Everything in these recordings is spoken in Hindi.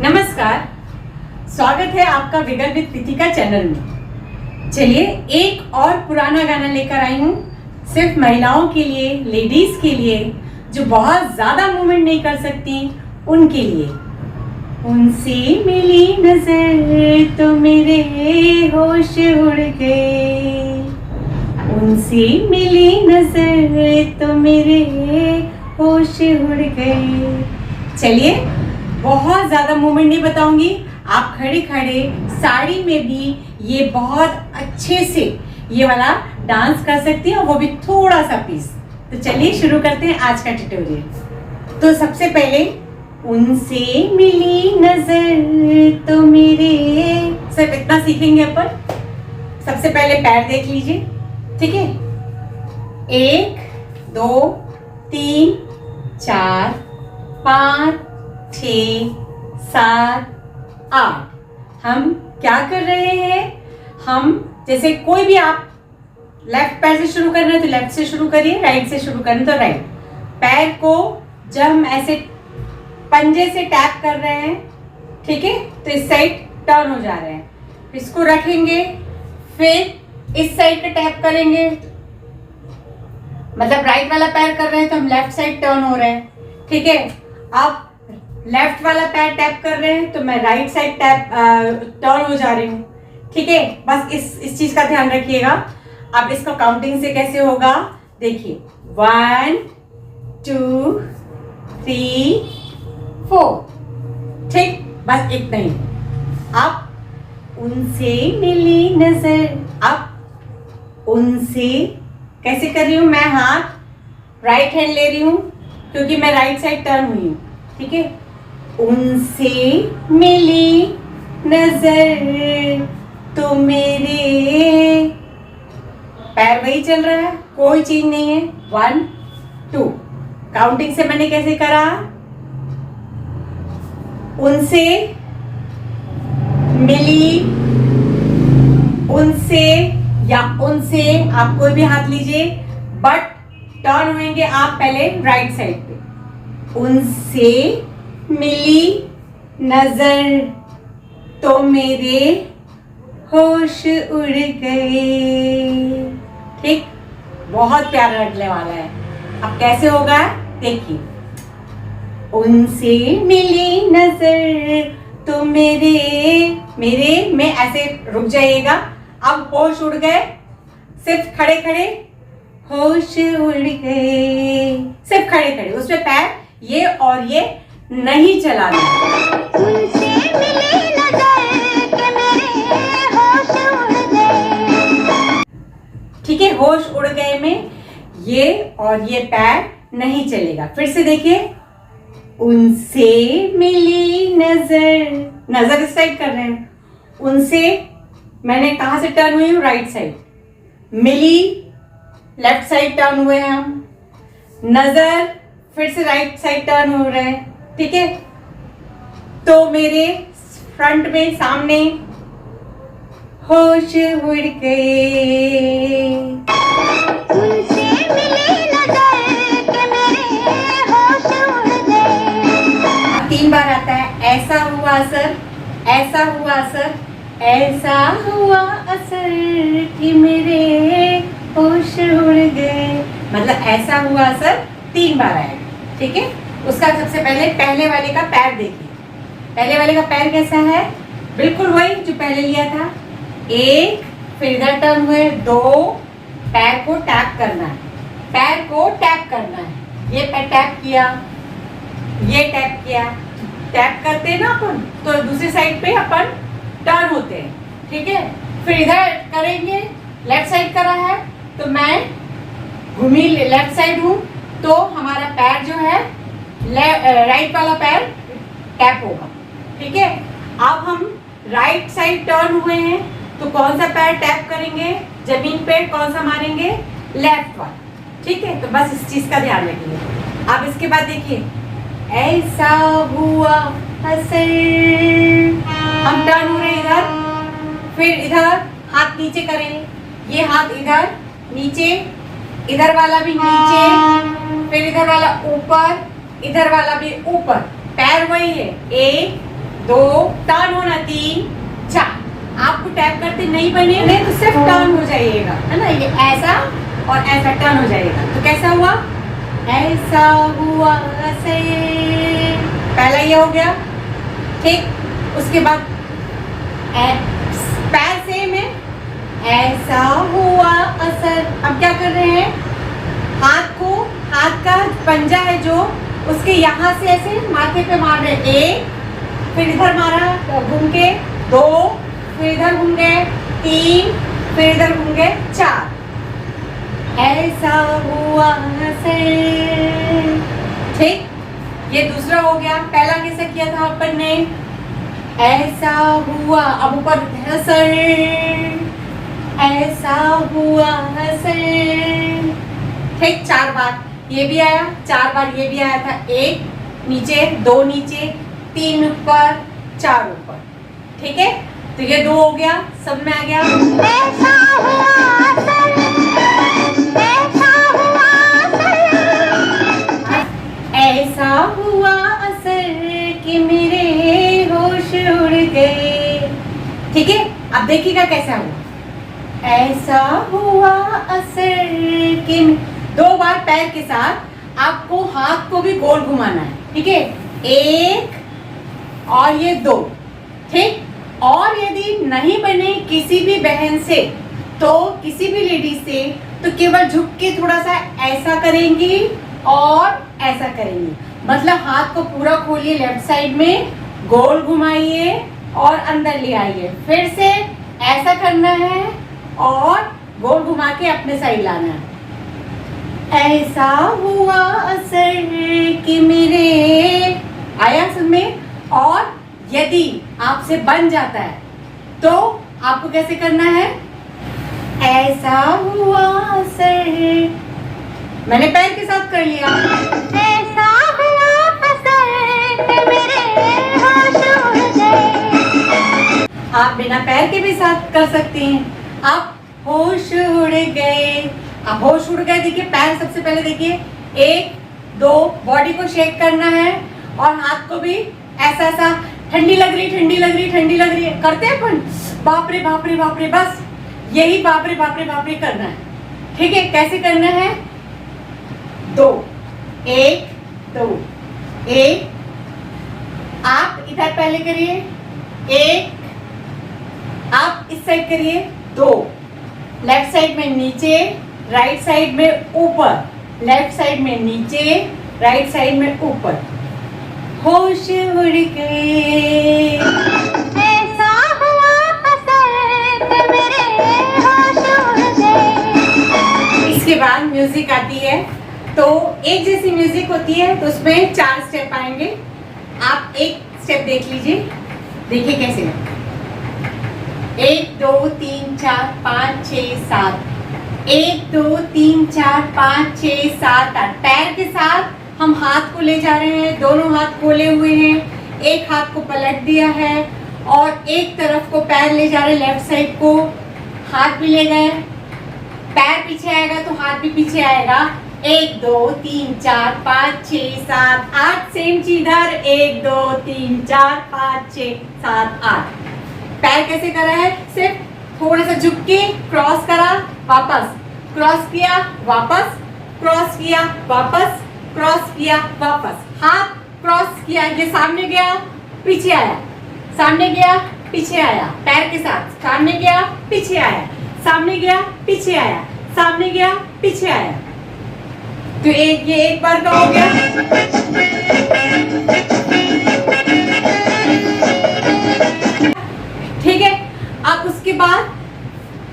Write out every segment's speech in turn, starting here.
नमस्कार, स्वागत है आपका विगल विद प्रीतिका चैनल में। चलिए एक और पुराना गाना लेकर आई हूँ, सिर्फ महिलाओं के लिए, लेडीज के लिए, जो बहुत ज्यादा मूवमेंट नहीं कर सकती उनके लिए। उनसे मिली नजर तो मेरे होश उड़ गए, उनसे मिली नजर तो मेरे होश उड़ गए। चलिए बहुत ज़्यादा मूवमेंट नहीं बताऊंगी, आप खड़े खड़े साड़ी में भी ये बहुत अच्छे से ये वाला डांस कर सकती हैं, और वो भी थोड़ा सा पीस। तो चलिए शुरू करते हैं आज का ट्यूटोरियल। तो सबसे पहले उनसे मिली नजर तो मेरे, सिर्फ इतना सीखेंगे अपन। सबसे पहले पैर देख लीजिए, ठीक है। 1 2 3 4 5 6 7 8। हम क्या कर रहे हैं, हम जैसे कोई भी, आप लेफ्ट पैर से शुरू करना है तो लेफ्ट से शुरू करिए, राइट से शुरू करना तो राइट। पैर को जब हम ऐसे पंजे से टैप कर रहे हैं, ठीक है, तो इस साइड टर्न हो जा रहे हैं। इसको रखेंगे, फिर इस साइड पे टैप करेंगे, मतलब राइट वाला पैर कर रहे हैं तो हम लेफ्ट साइड टर्न हो रहे हैं, ठीक है। अब लेफ्ट वाला पैर टैप कर रहे हैं तो मैं राइट साइड टैप टर्न हो जा रही हूँ, ठीक है। बस इस चीज का ध्यान रखिएगा। अब इसको काउंटिंग से कैसे होगा, देखिए 1 2 3 4, ठीक, बस इतना ही। अब उनसे मिली नजर, अब उनसे कैसे कर रही हूँ, मैं हाथ राइट हैंड ले रही हूँ क्योंकि मैं राइट साइड टर्न हुई हूँ, ठीक है। उनसे मिली नजर तो मेरे, पैर वही चल रहा है, कोई चीज नहीं है। 1 2, काउंटिंग से मैंने कैसे करा, उनसे मिली, उनसे या उनसे, आप कोई भी हाथ लीजिए, बट टर्न होंगे आप पहले राइट साइड पे। उनसे मिली नजर तो मेरे होश उड़ गए, ठीक, बहुत प्यारा लगने वाला है। अब कैसे होगा देखिए, उनसे मिली नजर तो मेरे में ऐसे रुक जाइएगा। अब होश उड़ गए, सिर्फ खड़े खड़े होश उड़ गए, सिर्फ खड़े खड़े, उसमें पैर ये और ये नहीं चलाना। उनसे मिली नजर के मेरे होश उड़ गए, ठीक है। होश उड़ गए में ये और ये पैर नहीं चलेगा। फिर से देखिए, उनसे मिली नजर, नजर इस साइड कर रहे हैं, उनसे मैंने कहां से टर्न हुई हूँ, राइट साइड, मिली लेफ्ट साइड टर्न हुए हैं हम, नजर फिर से राइट साइड टर्न हो रहे हैं, ठीक है। तो मेरे फ्रंट में सामने होश उड़ गए, उनसे मिली नजर के मेरे होश उड़ गए। 3 बार आता है, ऐसा हुआ असर, ऐसा हुआ असर, ऐसा हुआ असर कि मेरे होश उड़ गए, मतलब ऐसा हुआ असर 3 बार आएगा, ठीक है। उसका सबसे पहले वाले का पैर देखिए, पहले वाले का पैर कैसा है, बिल्कुल वही जो पहले लिया था। 1, फिर इधर टर्न हुए, 2, पैर को टैप करना है, पैर को टैप करना है, ये पैर टैप किया, ये टैप किया, टैप करते हैं ना अपन, तो दूसरी साइड पे अपन टर्न होते हैं, ठीक है। फिर इधर करेंगे, लेफ्ट साइड करा है तो मैं घूमी लेफ्ट साइड हूँ, तो हमारा पैर जो है राइट वाला पैर टैप होगा, ठीक है। अब हम राइट साइड टर्न हुए हैं तो कौन सा पैर टैप करेंगे, जमीन पे कौन सा मारेंगे, लेफ्ट वाला, ठीक है। तो बस इस चीज का ध्यान रखिए। अब इसके बाद देखिए, ऐसा हुआ असर, हम टर्न हो रहे हैं इधर, फिर इधर हाथ नीचे करें, ये हाथ इधर नीचे, इधर वाला भी नीचे, फिर इधर वाला ऊपर, इधर वाला भी ऊपर, पैर वही है, 1 2 टर्न होना, 3 4। आपको टैप करते नहीं बने तो सिर्फ टर्न हो जाइएगा, है ना, ये ऐसा और ऐसा टर्न हो जाएगा। तो कैसा हुआ, ऐसा हुआ ऐसे, पहला ये हो गया, ठीक। उसके बाद पैर सेम है, ऐसा हुआ असर। अब क्या कर रहे हैं, हाथ का पंजा है जो, उसके यहाँ से ऐसे माथे पे मार रहे हैं, 1, फिर इधर मारा घूम के, 2, फिर इधर घूम गए, 3, फिर इधर घूम गए, 4। ऐसा हुआ से, ठीक। ये दूसरा हो गया। पहला कैसे किया था अपन ने, ऐसा हुआ, अब ऊपर सर, ऐसा हुआ सर, ठीक। 4 बार ये भी आया, 4 बार ये भी आया था। 1 नीचे, 2 नीचे, 3 ऊपर, 4 ऊपर, ठीक है। तो ये 2 हो गया, सब में आ गया। ऐसा हुआ असर, ऐसा हुआ असर, ऐसा हुआ असर कि मेरे होश उड़ गए, ठीक है। अब देखिएगा कैसा हुआ, ऐसा हुआ असर कि 2 बार पैर के साथ आपको हाथ को भी गोल घुमाना है, ठीक है। 1 और ये 2, ठीक। और यदि नहीं बने किसी भी बहन से, तो किसी भी लेडी से, तो केवल झुक के थोड़ा सा ऐसा करेंगी और ऐसा करेंगी, मतलब हाथ को पूरा खोलिए, लेफ्ट साइड में गोल घुमाइए और अंदर ले आइए, फिर से ऐसा करना है और गोल घुमा के अपने साइड लाना है। ऐसा हुआ असर कि मेरे, आया सब में। और यदि आपसे बन जाता है तो आपको कैसे करना है, ऐसा हुआ असर, मैंने पैर के साथ कर लिया, ऐसा हुआ असर कि मेरे होश उड़ गए। आप बिना पैर के भी साथ कर सकती हैं, आप होश उड़ गए। आप होश उड़ गए, देखिए पैर सबसे पहले देखिए, 1 2 बॉडी को शेक करना है और हाथ को भी ऐसा ऐसा, ठंडी लग रही, ठंडी लग रही, ठंडी लग रही है, करते हैं अपन, बाप रे बाप रे बाप रे, बस यही बाप रे बाप रे बाप रे करना है, ठीक है। कैसे करना है, 2 1 2 1, आप इधर पहले करिए, 1, आप इस साइड करिए, 2, लेफ्ट साइड में नीचे, राइट साइड में ऊपर, लेफ्ट साइड में नीचे, राइट साइड में ऊपर, होश उड़ गए, ऐसा हुआ असर कि मेरे होश उड़ गए। इसके बाद म्यूजिक आती है, तो एक जैसी म्यूजिक होती है, तो उसमें 4 स्टेप आएंगे। आप एक स्टेप देख लीजिए, देखिए कैसे, 1 2 3 4 5 6 7, 1 2 3 4 5 6 7 8। पैर के साथ हम हाथ को ले जा रहे हैं, दोनों हाथ खोले हुए हैं, एक हाथ को पलट दिया है और एक तरफ को पैर ले जा रहे हैं, लेफ्ट साइड को हाथ भी ले गए, पैर पीछे आएगा तो हाथ भी पीछे आएगा। 1 2 3 4 5 6 7 8, सेम चीज इधर, 1 2 3 4 5 6 7 8। पैर कैसे करा है, सिर्फ थोड़ा सा झुक के क्रॉस करा, वापस क्रॉस किया, वापस क्रॉस किया, वापस क्रॉस किया, वापस हाथ क्रॉस किया, ये सामने गया पीछे आया, सामने गया पीछे आया, पैर के साथ सामने गया पीछे आया, सामने गया पीछे आया, सामने गया पीछे आया। तो ये एक बार का हो गया। ठीक है, अब उसके बाद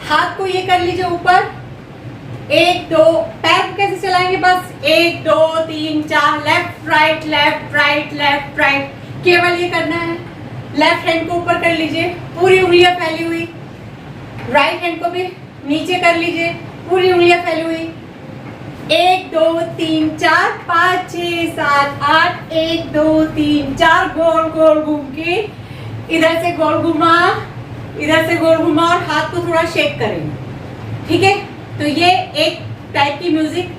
हाथ को ये कर लीजिए ऊपर, 1 2, पैर को कैसे चलाएंगे, बस 1 2 3 4, left right left right left right, केवल ये करना है। लेफ्ट हैंड को ऊपर कर लीजिए, पूरी उंगलियां फैली हुई, राइट हैंड को भी नीचे कर लीजिए, पूरी उंगलियां फैली हुई। 1 2 3 4 5 6 7 8, 1 2 3 4, गोल गोल घूम के इधर से गोल घुमा, इधर से गोल घुमा और हाथ को थोड़ा शेक करेंगे। ठीक है, तो ये एक टाइप की म्यूजिक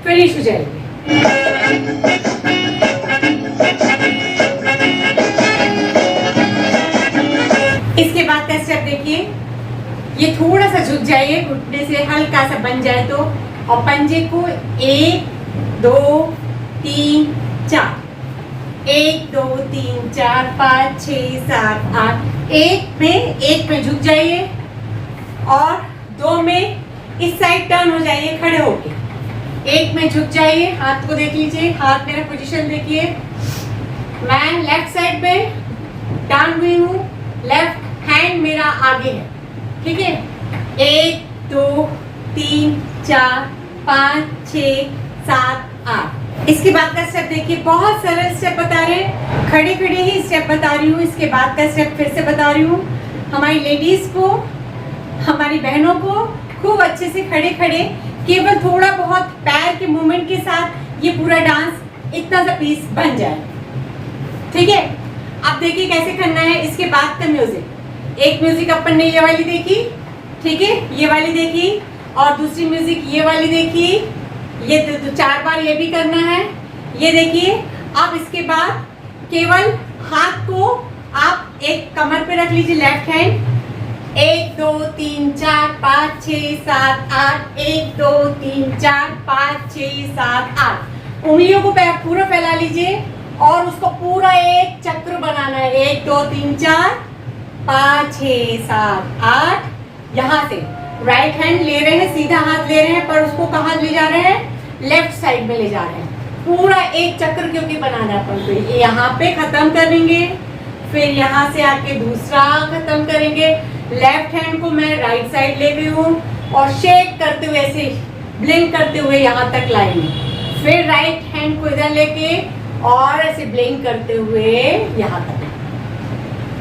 फिनिश हो जाएगी। ये थोड़ा सा झुक जाइए, घुटने से हल्का सा बन जाए तो, और पंजे को 1 2 3 4, 1 2 3 4 5 6 7 8, एक में झुक जाइए और 2 में इस साइड टर्न हो जाइए खड़े होके। 1 में झुक जाइए, हाथ को देख लीजिए, हाथ मेरा पोजीशन देखिए, मैं लेफ्ट साइड में टर्न हुई हूँ, लेफ्ट हैंड मेरा आगे है, ठीक है। 1 2 3 4 5 6 7 8। इसके बाद का स्टेप देखिए, बहुत सरल स्टेप बता रहे हैं, खड़े खड़े ही स्टेप बता रही हूँ। इसके बाद का स्टेप फिर से बता रही हूँ, हमारी लेडीज को, हमारी बहनों को खूब अच्छे से खड़े खड़े, केवल थोड़ा बहुत पैर के मूवमेंट के साथ ये पूरा डांस इतना सा पीस बन जाए, ठीक है। अब देखिए कैसे करना है। इसके बाद का म्यूजिक, एक म्यूजिक अपन ने ये वाली देखी, ठीक है, ये वाली देखी, और दूसरी म्यूजिक ये वाली देखी, ये तो 4 बार ये भी करना है, ये देखिए। अब इसके बाद केवल हाथ को आप एक कमर पे रख लीजिए, लेफ्ट हैंड, 1 2 3 4 5 6 7 8, 1 2 3 4 5 6 7 8। उंगलियों को पूरा फैला लीजिए और उसको पूरा एक चक्र बनाना है, 1 2 3 4 5 6 7 8। यहाँ से राइट हैंड ले रहे हैं, सीधा हाथ ले रहे हैं, पर उसको कहाँ ले जा रहे हैं, लेफ्ट साइड में ले जा रहे हैं। पूरा एक चक्र क्योंकि बनाना है अपन को, यहाँ पे खत्म करेंगे, फिर यहाँ से आके दूसरा खत्म करेंगे। लेफ्ट हैंड को मैं राइट साइड ले गई हूँ और शेक करते हुए, ऐसे ब्लिंक करते हुए यहाँ तक लाएंगे, फिर राइट हैंड को इधर लेके और ऐसे ब्लिंक करते हुए यहाँ तक,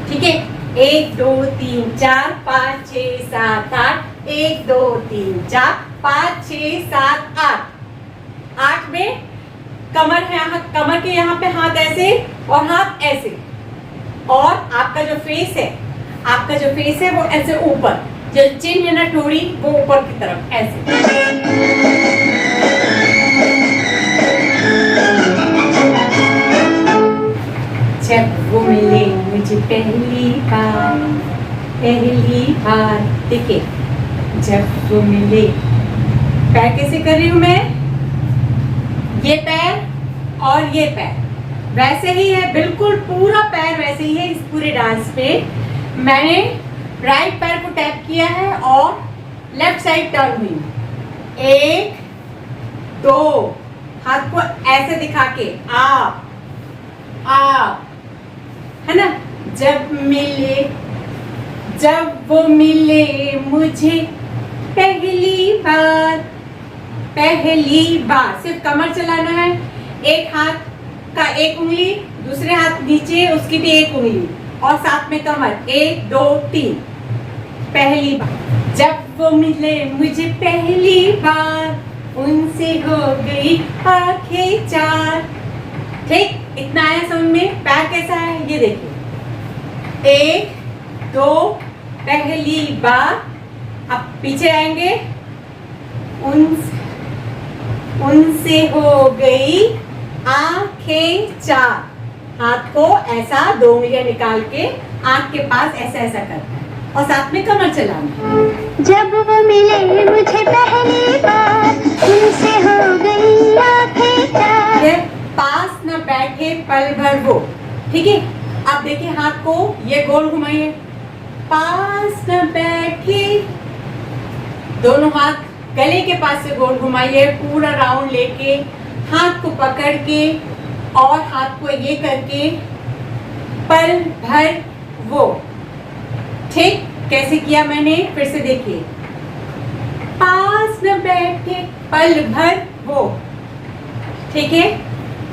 ठीक है। 1 2 3 4 5 6 7 8, 1 2 3 4 5 6 7 8। 8 में कमर है, कमर के यहाँ पे हाथ ऐसे और हाथ ऐसे, और आपका जो फेस है, आपका जो फेस है वो ऐसे ऊपर, जो चिन्ह है ना ठोड़ी, वो ऊपर की तरफ ऐसे। जब वो मिले मुझे पहली बार, देखिए, जब वो मिले, पैर कैसे कर रही हूँ मैं, ये पैर और ये पैर वैसे ही है, बिल्कुल पूरा पैर वैसे ही है। इस पूरे डांस पे मैंने राइट पैर को टैप किया है और लेफ्ट साइड टर्न हुई, 1 2, हाथ को ऐसे दिखा के आप है ना। जब वो मिले मुझे पहली बार, सिर्फ कमर चलाना है, एक हाथ का एक उंगली, दूसरे हाथ नीचे, उसकी भी एक उंगली, और साथ में कमर, 1 2 3। पहली बार, जब वो मिले मुझे पहली बार, उनसे हो गई आंखें चार, ठीक। इतना आया समझ में। पैर कैसा है ये देखिए, 1 2, पहली बार। अब पीछे आएंगे, उनसे हो गई आंखें चार, हाथ को ऐसा 2 उंगलियां निकाल के आंख के पास ऐसा ऐसा करना है, और साथ में कमर चलाना। जब वो मिले मुझे पहली बार, उनसे हो गई आंखें चार। ये पास न बैठे पल भर वो, ठीक है। अब देखिए हाथ को ये गोल घुमाइए, पास न बैठे, दोनों हाथ गले के पास से गोल घुमाइए, पूरा राउंड लेके हाथ को पकड़ के और हाथ को ये करके पल भर वो, ठीक। कैसे किया मैंने, फिर से देखिए, पास न बैठे पल भर वो, ठीक है।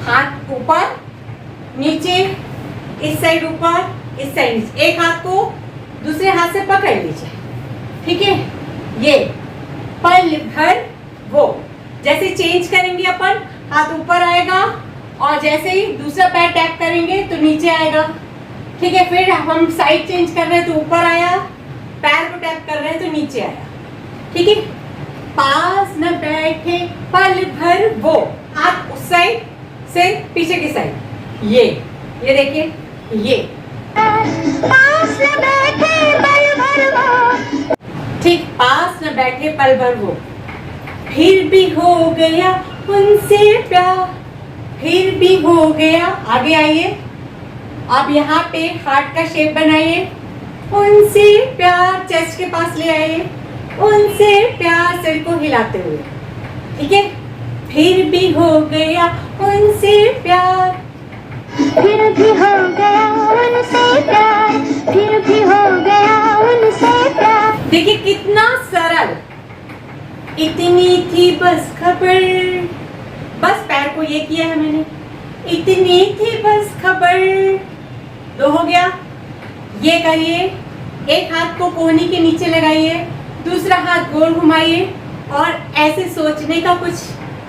हाथ ऊपर नीचे, इस साइड ऊपर, इस साइड नीचे, एक हाथ को दूसरे हाथ से पकड़ लीजिए, ठीक है। ये पल भर वो, जैसे चेंज करेंगे अपन, हाथ ऊपर आएगा और जैसे ही दूसरा पैर टैप करेंगे तो नीचे आएगा, ठीक है। फिर हम साइड चेंज कर रहे हैं तो ऊपर आया, पैर को टैप कर रहे हैं तो नीचे आया, ठीक है। पास न बैठे पल भर वो, हाथ उस साइड से पीछे की साइड, ये देखिए, ये पास न बैठे पल भर वो, न बैठे पल भर वो, फिर भी हो गया उनसे प्यार, फिर भी हो गया। आगे आइए, अब यहाँ पे हार्ट का शेप बनाइए, उनसे प्यार, चेस्ट के पास ले आइए, उनसे प्यार, सिर को हिलाते हुए, ठीक है। फिर भी हो गया उनसे प्यार, फिर भी हो गया उनसे प्यार, फिर भी हो गया उनसे प्यार। देखिए कितना सरल, इतनी थी बस खबर, बस पैर को ये किया है मैंने, इतनी थी बस खबर, 2 हो गया। ये करिए, एक हाथ को कोहनी के नीचे लगाइए, दूसरा हाथ गोल घुमाइए और ऐसे सोचने का कुछ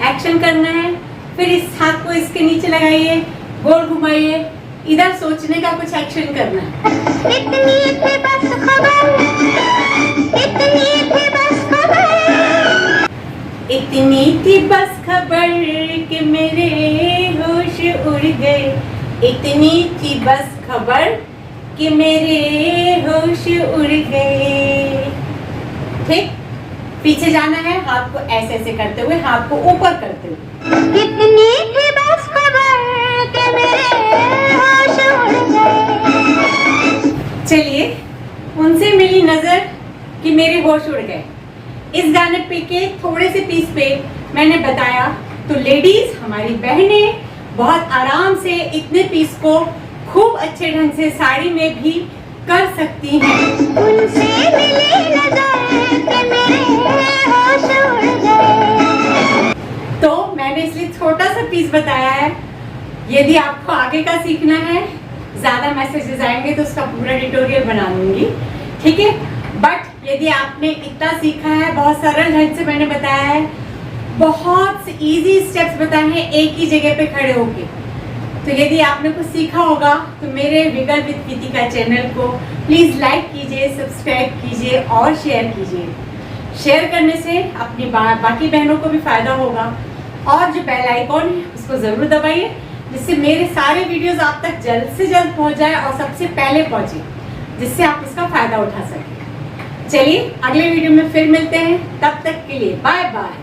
एक्शन करना है। फिर इस हाथ को इसके नीचे लगाइए, गोल घुमाइए, इधर सोचने का कुछ एक्शन करना है। इतनी थी बस खबर, इतनी थी बस खबर, इतनी थी बस खबर कि मेरे होश उड़ गए, इतनी थी बस खबर कि मेरे होश उड़ गए। ठीक, पीछे जाना है, हाथ को ऐसे ऐसे करते हुए, हाथ को ऊपर करते हुए। इतनी थी बस खबर कि मेरे होश उड़ गए। चलिए, उनसे मिली नजर कि मेरे होश उड़ गए, इस गाने पे के थोड़े से पीस पे मैंने बताया। तो लेडीज, हमारी बहनें बहुत आराम से इतने पीस को खूब अच्छे ढंग से साड़ी में भी कर सकती हैं। उनसे मिली नजर कि मेरे होश उड़ गए। तो मैंने इसलिए छोटा सा पीस बताया है। यदि आपको आगे का सीखना है, ज्यादा मैसेजेस आएंगे तो उसका पूरा ट्यूटोरियल बना दूंगी, ठीक है। बट यदि आपने इतना सीखा है, बहुत सरल ढंग से मैंने बताया है, बहुत इजी स्टेप्स बताए हैं एक ही जगह पे खड़े होके। तो यदि आपने कुछ सीखा होगा तो मेरे विगल विद प्रीतिका चैनल को प्लीज लाइक कीजिए, सब्सक्राइब कीजिए और शेयर कीजिए। शेयर करने से अपनी बाकी बहनों को भी फायदा होगा। और जो बेल आइकॉन है उसको जरूर दबाइए, जिससे मेरे सारे वीडियोस आप तक जल्द से जल्द पहुंच जाए और सबसे पहले पहुंचे, जिससे आप इसका फायदा उठा सकें। चलिए अगले वीडियो में फिर मिलते हैं, तब तक के लिए बाय बाय।